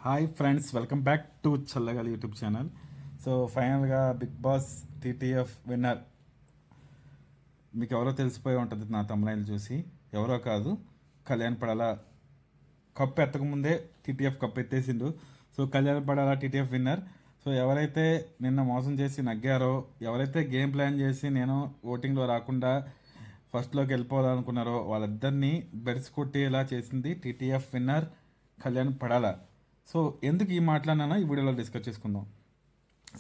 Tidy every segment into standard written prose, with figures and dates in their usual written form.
Hi friends, welcome back to Challagali YouTube channel. So ఫైనల్గా Bigg Boss TTF winner మీకు ఎవరో తెలిసిపోయి ఉంటుంది నా తమ్ముళ్ళు చూసి. ఎవరో కాదు, కళ్యాణ్ పడాల. కప్పు ఎత్తకముందే టీటీఎఫ్ కప్పు ఎత్తేసిండు. So Kalyan Padala TTF winner. So ఎవరైతే నిన్న మోసం చేసి నగ్గారో, ఎవరైతే గేమ్ ప్లాన్ చేసి నేను ఓటింగ్లో రాకుండా ఫస్ట్లోకి వెళ్ళిపోవాలనుకున్నారో వాళ్ళిద్దరినీ బెడ్స్ కొట్టేలా చేసింది TTF winner Kalyan Padala. So ఎందుకు ఈ మాట్లాడినానో ఈ వీడియోలో డిస్కస్ చేసుకుందాం.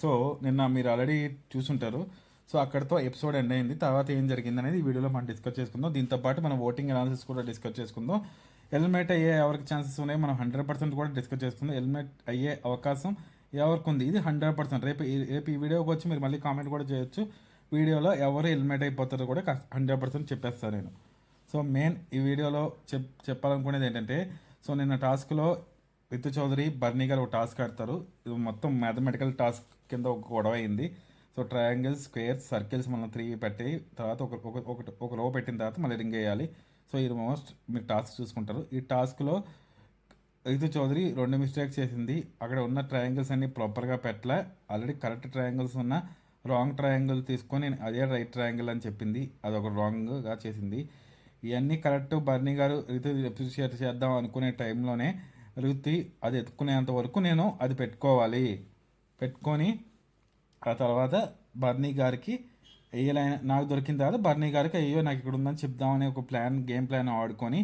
సో నిన్న మీరు ఆల్రెడీ చూసుంటారు. సో అక్కడితో ఎపిసోడ్ ఎండ్ అయింది. తర్వాత ఏం జరిగింది అనేది ఈ వీడియోలో మనం డిస్కస్ చేసుకుందాం. దీంతోపాటు మనం ఓటింగ్ అనాలిసిస్ కూడా డిస్కస్ చేసుకుందాం. ఎలిమినేట్ అయ్యే ఎవరికి ఛాన్సెస్ ఉన్నాయి మనం 100% కూడా డిస్కస్ చేసుకుందాం. ఎలిమినేట్ అయ్యే అవకాశం ఎవరికి ఉంది ఇది 100%. రేపు ఈ వీడియోకి వచ్చి మీరు మళ్ళీ కామెంట్ కూడా చేయొచ్చు. వీడియోలో ఎవరు ఎలిమినేట్ అయిపోతారో కూడా 100% చెప్పేస్తాను నేను. సో మెయిన్ ఈ వీడియోలో చెప్పాలనుకునేది ఏంటంటే, సో నిన్న టాస్క్లో రితు చౌదరి, బర్నీ గారు ఒక టాస్క్ ఆడతారు. ఇది మొత్తం మ్యాథమెటికల్ టాస్క్ కింద ఒక గొడవ అయింది. సో ట్రయాంగిల్స్, స్క్వేర్స్, సర్కిల్స్ మనం 3 పెట్టి తర్వాత ఒక రో పెట్టిన తర్వాత మళ్ళీ రింగ్ వేయాలి. సో ఇది మోస్ట్ మీరు టాస్క్ చూసుకుంటారు. ఈ టాస్క్లో రితు చౌదరి 2 మిస్టేక్స్ చేసింది. అక్కడ ఉన్న ట్రయాంగిల్స్ అన్ని ప్రాపర్గా పెట్టలే. ఆల్రెడీ కరెక్ట్ ట్రయాంగిల్స్ ఉన్న రాంగ్ ట్రయాంగిల్ తీసుకొని అదే రైట్ ట్రయాంగిల్ అని చెప్పింది. అదొక రాంగ్గా చేసింది. ఇవన్నీ కరెక్ట్ బర్నీ గారు రితు అప్రిషియేట్ చేద్దాం అనుకునే టైంలోనే రుతి అది ఎత్తుకునేంత వరకు నేను అది పెట్టుకొని ఆ తర్వాత బర్నీ గారికి వేయలైన నాకు దొరికిన తర్వాత బర్నీ గారికి అయ్యో నాకు ఇక్కడ ఉందని చెప్దామని ఒక గేమ్ ప్లాన్ ఆడుకొని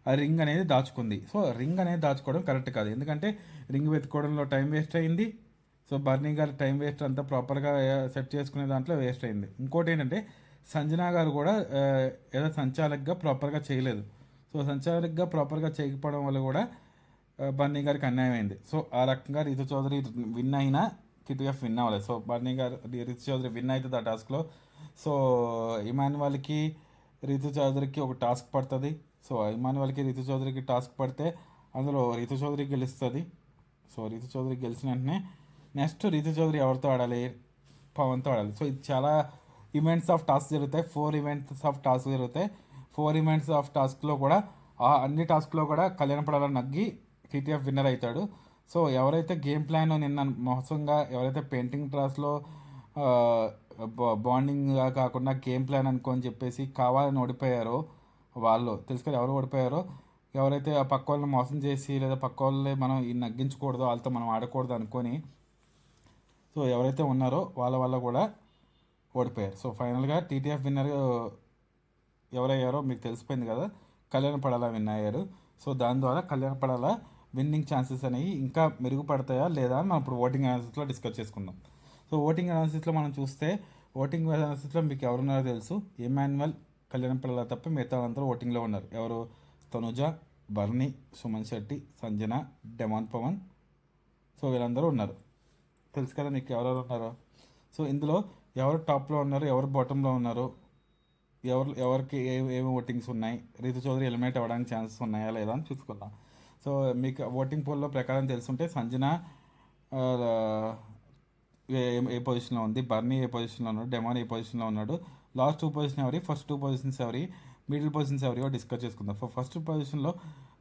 ఆ రింగ్ అనేది దాచుకుంది. సో రింగ్ అనేది దాచుకోవడం కరెక్ట్ కాదు, ఎందుకంటే రింగ్ వెతుకోవడంలో టైం వేస్ట్ అయింది. సో బర్నీ గారి టైం వేస్ట్ అంతా ప్రాపర్గా సెట్ చేసుకునే దాంట్లో వేస్ట్ అయింది. ఇంకోటి ఏంటంటే సంజనా గారు కూడా ఏదో సంచాలకుగా ప్రాపర్గా చేయలేదు. సో సంచాలకుగా ప్రాపర్గా చేయకపోవడం వల్ల కూడా బర్నీ గారికి అన్యాయం అయింది. సో ఆ రకంగా రితు చౌదరి విన్ అయినా టీటీఎఫ్ విన్ అవ్వలేదు. సో బర్నీ గారు రితు చౌదరి విన్ అవుతుంది ఆ టాస్క్లో. సో ఇమాన్యువల్కి రితు చౌదరికి ఒక టాస్క్ పడుతుంది. సో ఇమాన్యువల్కి రితు చౌదరికి టాస్క్ పడితే అందులో రితు చౌదరి గెలుస్తుంది. సో రితు చౌదరి గెలిచిన వెంటనే నెక్స్ట్ రితు చౌదరి ఎవరితో ఆడాలి? పవన్తో ఆడాలి. సో ఇది చాలా ఈవెంట్స్ ఆఫ్ టాస్క్ జరుగుతాయి. 4 ఈవెంట్స్ ఆఫ్ టాస్క్ జరుగుతాయి. 4 ఈవెంట్స్ ఆఫ్ టాస్క్లో కూడా ఆ అన్ని టాస్క్లో కూడా కళ్యాణ్ పడాల నగ్గి టీటీఎఫ్ విన్నర్ అవుతాడు. సో ఎవరైతే గేమ్ ప్లాన్ నిన్న మోసంగా ఎవరైతే పెయింటింగ్ ట్రాస్లో బాండింగ్గా కాకుండా గేమ్ ప్లాన్ అనుకోని చెప్పేసి కావాలని ఓడిపోయారో వాళ్ళు తెలుసు కదా ఎవరు ఓడిపోయారో. ఎవరైతే ఆ పక్క వాళ్ళని మోసం చేసి లేదా పక్క వాళ్ళని మనం ఈ నగ్గించకూడదు, వాళ్ళతో మనం ఆడకూడదు అనుకొని సో ఎవరైతే ఉన్నారో వాళ్ళ వల్ల కూడా ఓడిపోయారు. సో ఫైనల్గా టీటీఎఫ్ విన్నర్ ఎవరయ్యారో మీకు తెలిసిపోయింది కదా, కళ్యాణ్ పడాల విన్ అయ్యారు. సో దాని ద్వారా కళ్యాణ్ పడాల విన్నింగ్ ఛాన్సెస్ అనేవి ఇంకా మెరుగుపడతాయా లేదా అని మనం ఇప్పుడు ఓటింగ్ అనాలిసిస్లో డిస్కస్ చేసుకుందాం. సో ఓటింగ్ అనాలిసిస్లో మనం చూస్తే ఓటింగ్ అనాలిసిస్లో మీకు ఎవరున్నారో తెలుసు. ఇమాన్యువల్, కళ్యాణ్ పడాల తప్ప మిగతా అందరూ ఓటింగ్లో ఉన్నారు. ఎవరు? తనుజ, బర్నీ, సుమన్ శెట్టి, సంజన, డెమాన్ పవన్. సో వీళ్ళందరూ ఉన్నారు. తెలుసు కదా మీకు ఎవరెవరు ఉన్నారో. సో ఇందులో ఎవరు టాప్లో ఉన్నారు, ఎవరు బాటంలో ఉన్నారు, ఎవరికి ఏమి ఓటింగ్స్ ఉన్నాయి, రితు చౌదరి ఎలిమినేట్ అవ్వడానికి ఛాన్సెస్ ఉన్నాయా లేదా అని చూసుకుందాం. సో మీకు ఓటింగ్ పోల్లో ప్రకారం తెలుసుంటే సంజన ఏ పొజిషన్లో ఉంది, బర్నీ ఏ పొజిషన్లో ఉన్నాడు, డెమాన్ ఏ పొజిషన్లో ఉన్నాడు, లాస్ట్ 2 పొజిషన్ ఎవరి, ఫస్ట్ 2 పొజిషన్స్ ఎవరి, మిడిల్ పొజిషన్స్ ఎవరియో డిస్కస్ చేసుకుందాం. ఫస్ట్ పొజిషన్లో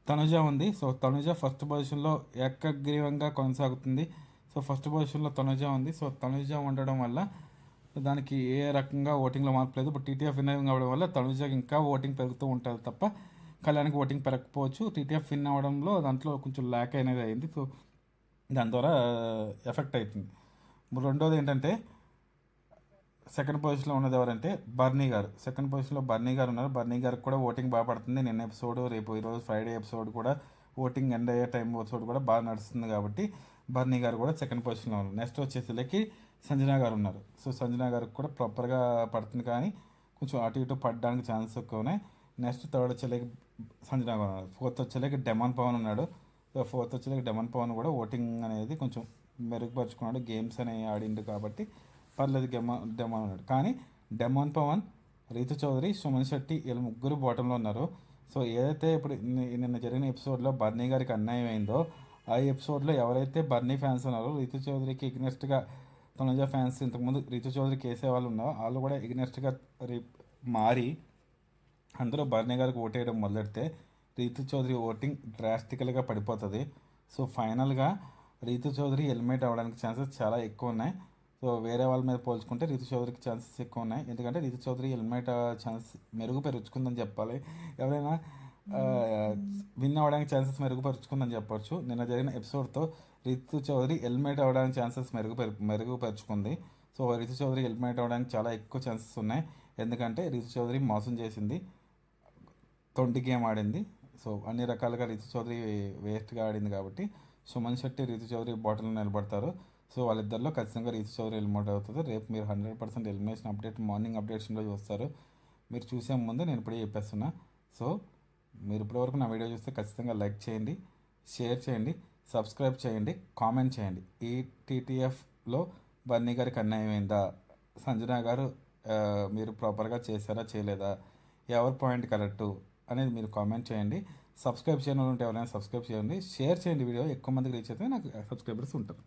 తనుజ ఉంది. సో తనుజ ఫస్ట్ పొజిషన్లో ఏకగ్రీవంగా కొనసాగుతుంది. సో ఫస్ట్ పొజిషన్లో తనుజ ఉంది. సో తనుజ ఉండడం వల్ల దానికి ఏ రకంగా ఓటింగ్లో మార్పు లేదు. బట్ టీటీఎఫ్ విన్ అవ్వడం వల్ల తనుజకి ఇంకా ఓటింగ్ పెరుగుతూ ఉంటుంది తప్ప కళ్యాణ్కి ఓటింగ్ పెరగకపోవచ్చు. టీటీఎఫ్ విన్ అవ్వడంలో దాంట్లో కొంచెం ల్యాక్ అనేది అయింది. సో దాని ద్వారా ఎఫెక్ట్ అవుతుంది. రెండోది ఏంటంటే సెకండ్ పొజిషన్లో ఉన్నది ఎవరంటే బర్నీ గారు. సెకండ్ పొజిషన్లో బర్నీ గారు ఉన్నారు. బర్నీ గారికి కూడా ఓటింగ్ బాగా పడుతుంది. నిన్న ఎపిసోడ్, రేపు ఈరోజు ఫ్రైడే ఎపిసోడ్ కూడా ఓటింగ్ ఎండ్ అయ్యే టైం ఎపిసోడ్ కూడా బాగా నడుస్తుంది కాబట్టి బర్నీ గారు కూడా సెకండ్ పొజిషన్లో ఉన్నారు. నెక్స్ట్ వచ్చేసరికి సంజనా గారు ఉన్నారు. సో సంజనా గారికి కూడా ప్రాపర్గా పడుతుంది, కానీ కొంచెం అటు ఇటు పడడానికి ఛాన్సెస్ ఎక్కువనే. నెక్స్ట్ థర్డ్ వచ్చేలేకి సంజనా గారు ఉన్నారు. ఫోర్త్ వచ్చేలేకి డెమాన్ పవన్ ఉన్నాడు. సో ఫోర్త్ వచ్చేలేకి డెమాన్ పవన్ కూడా ఓటింగ్ అనేది కొంచెం మెరుగుపరుచుకున్నాడు, గేమ్స్ అనేవి ఆడిండు కాబట్టి పర్లేదు. డెమాన్ ఉన్నాడు. కానీ డెమాన్ పవన్, రితు చౌదరి, సుమన్ శెట్టి వీళ్ళు ముగ్గురు బాటంలో ఉన్నారు. సో ఏదైతే ఇప్పుడు నిన్న జరిగిన ఎపిసోడ్లో బర్నీ గారికి అన్యాయం అయిందో ఆ ఎపిసోడ్లో ఎవరైతే బర్నీ ఫ్యాన్స్ ఉన్నారో రితు చౌదరికి ఎగ్నెస్ట్గా తనుజ ఫ్యాన్స్ ఇంతకుముందు రితు చౌదరికి వేసే వాళ్ళు ఉన్నారో వాళ్ళు కూడా ఎగ్నెస్ట్గా మారి అందరూ బర్నీ గారికి ఓటేయడం మొదలెడితే రితు చౌదరి ఓటింగ్ డ్రాస్టికల్గా పడిపోతుంది. సో ఫైనల్గా రీతు చౌదరి ఎలిమినేట్ అవ్వడానికి ఛాన్సెస్ చాలా ఎక్కువ ఉన్నాయి. సో వేరే వాళ్ళ మీద పోల్చుకుంటే రీతు చౌదరికి ఛాన్సెస్ ఎక్కువ ఉన్నాయి. ఎందుకంటే రీతు చౌదరి ఎలిమినేట్ ఛాన్స్ మెరుగుపరుచుకుందని చెప్పాలి. ఎవరైనా విన్ అవ్వడానికి ఛాన్సెస్ మెరుగుపరుచుకుందని చెప్పొచ్చు. నిన్న జరిగిన ఎపిసోడ్తో రీతు చౌదరి ఎలిమినేట్ అవ్వడానికి ఛాన్సెస్ మెరుగుపరుచుకుంది. సో రీతు చౌదరి ఎలిమినేట్ అవ్వడానికి చాలా ఎక్కువ ఛాన్సెస్ ఉన్నాయి. ఎందుకంటే రీతు చౌదరి మోసం చేసింది, తొండి గేమ్ ఆడింది. సో అన్ని రకాలుగా రీతు చౌదరి వేస్ట్గా ఆడింది కాబట్టి సుమన్ శెట్టి, రీతు చౌదరి బాటిల్లో నిలబడతారు. సో వాళ్ళిద్దరిలో ఖచ్చితంగా రీతు చౌదరి ఎలిమినేట్ అవుతుంది. రేపు మీరు 100% ఎలిమినేషన్ అప్డేట్ మార్నింగ్ అప్డేషన్లో చూస్తారు. మీరు చూసే ముందు నేను ఇప్పుడే చెప్పేస్తున్నా. సో మీరు ఇప్పటివరకు నా వీడియో చూస్తే ఖచ్చితంగా లైక్ చేయండి, షేర్ చేయండి, సబ్స్క్రైబ్ చేయండి, కామెంట్ చేయండి. ఈ టీటీఎఫ్లో బన్నీ గారికి అన్యాయం అయిందా, సంజన గారు మీరు ప్రాపర్గా చేశారా చేయలేదా, ఎవరి పాయింట్ కరెక్టు అనేది మీరు కామెంట్ చేయండి. సబ్స్క్రైబ్ చేయని ఉంటే ఎవరైనా సబ్స్క్రైబ్ చేయండి, షేర్ చేయండి. వీడియో ఎక్కువ మందికి రీచ్ అయితే నాకు సబ్స్క్రైబర్స్ ఉంటారు.